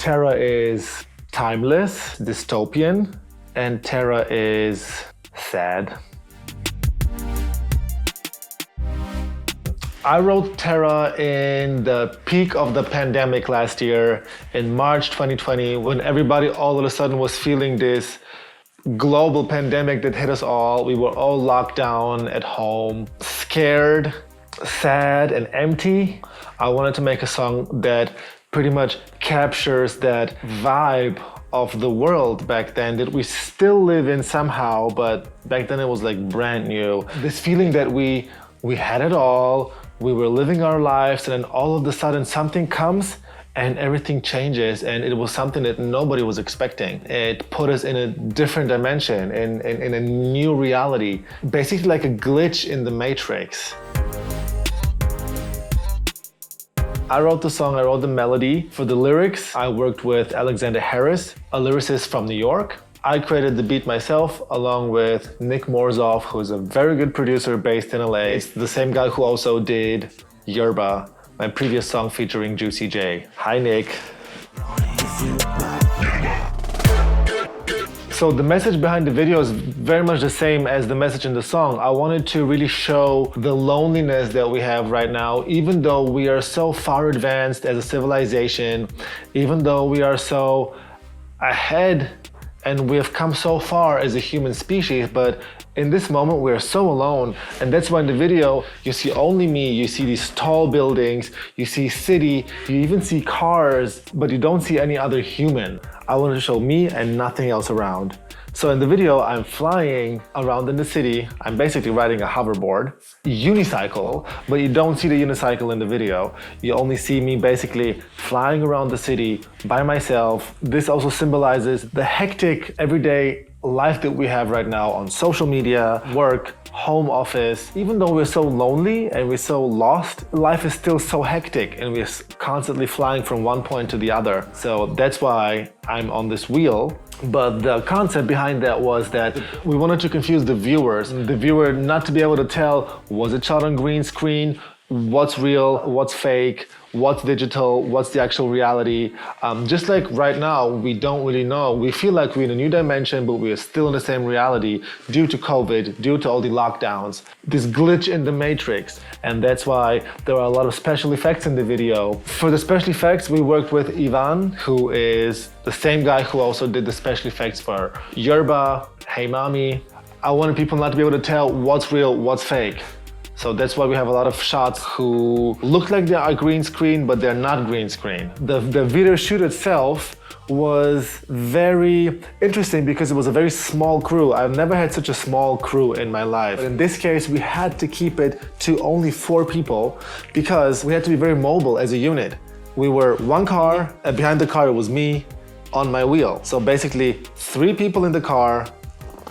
Terra is timeless, dystopian, and Terra is sad. I wrote Terra in the peak of the pandemic last year, in March 2020, when everybody all of a sudden was feeling this global pandemic that hit us all. We were all locked down at home, scared, sad, and empty. I wanted to make a song that pretty much captures that vibe of the world back then that we still live in somehow, but back then it was like brand new. This feeling that we had it all, we were living our lives, and then all of a sudden something comes and everything changes, and it was something that nobody was expecting. It put us in a different dimension, in a new reality, basically like a glitch in the Matrix. I wrote the song, I wrote the melody. For the lyrics, I worked with Alexander Harris, a lyricist from New York. I created the beat myself along with Nick Morzoff, who's a very good producer based in LA. It's the same guy who also did Yerba, my previous song featuring Juicy J. Hi, Nick. So the message behind the video is very much the same as the message in the song. I wanted to really show the loneliness that we have right now, even though we are so far advanced as a civilization, even though we are so ahead and we have come so far as a human species, but in this moment we are so alone. And that's why in the video you see only me, you see these tall buildings, you see city, you even see cars, but you don't see any other human. I wanted to show me and nothing else around. So in the video, I'm flying around in the city. I'm basically riding a hoverboard, unicycle, but you don't see the unicycle in the video. You only see me basically flying around the city by myself. This also symbolizes the hectic everyday life that we have right now on social media, work, home office. Even though we're so lonely and we're so lost, life is still so hectic and we're constantly flying from one point to the other. So that's why I'm on this wheel. But the concept behind that was that we wanted to confuse the viewers. The viewer not to be able to tell, was it shot on green screen? What's real, what's fake, what's digital, what's the actual reality. Just like right now, we don't really know. We feel like we're in a new dimension, but we are still in the same reality due to COVID, due to all the lockdowns, this glitch in the Matrix. And that's why there are a lot of special effects in the video. For the special effects, we worked with Ivan, who is the same guy who also did the special effects for Yerba, Hey Mami. I wanted people not to be able to tell what's real, what's fake. So that's why we have a lot of shots who look like they are green screen, but they're not green screen. The video shoot itself was very interesting because it was a very small crew. I've never had such a small crew in my life. But in this case, we had to keep it to only 4 people because we had to be very mobile as a unit. We were one car, and behind the car it was me on my wheel. So basically 3 people in the car,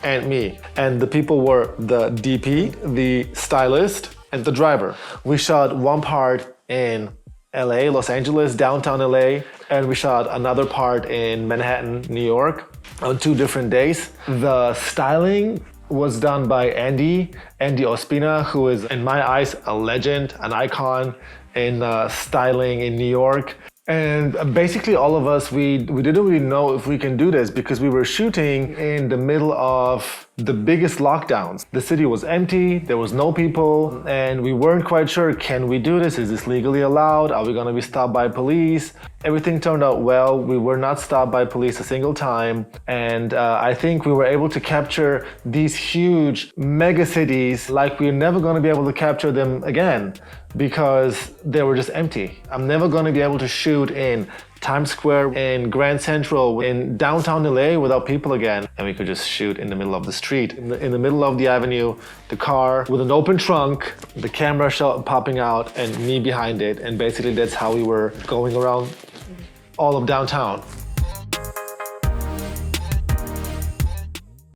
and me. And the people were the DP, the stylist, and the driver. We shot one part in LA, Los Angeles, downtown LA, and we shot another part in Manhattan, New York on 2 different days. The styling was done by Andy Ospina, who is, in my eyes, a legend, an icon in styling in New York. And basically all of us, we didn't really know if we can do this because we were shooting in the middle of the biggest lockdowns. The city was empty, there was no people, and we weren't quite sure, can we do this? Is this legally allowed? Are we gonna be stopped by police? Everything turned out well. We were not stopped by police a single time. And I think we were able to capture these huge mega cities like we're never gonna be able to capture them again because they were just empty. I'm never gonna be able to shoot in Times Square, in Grand Central, in downtown LA without people again. And we could just shoot in the middle of the street, in the middle of the avenue, the car with an open trunk, the camera shot popping out and me behind it. And basically that's how we were going around all of downtown.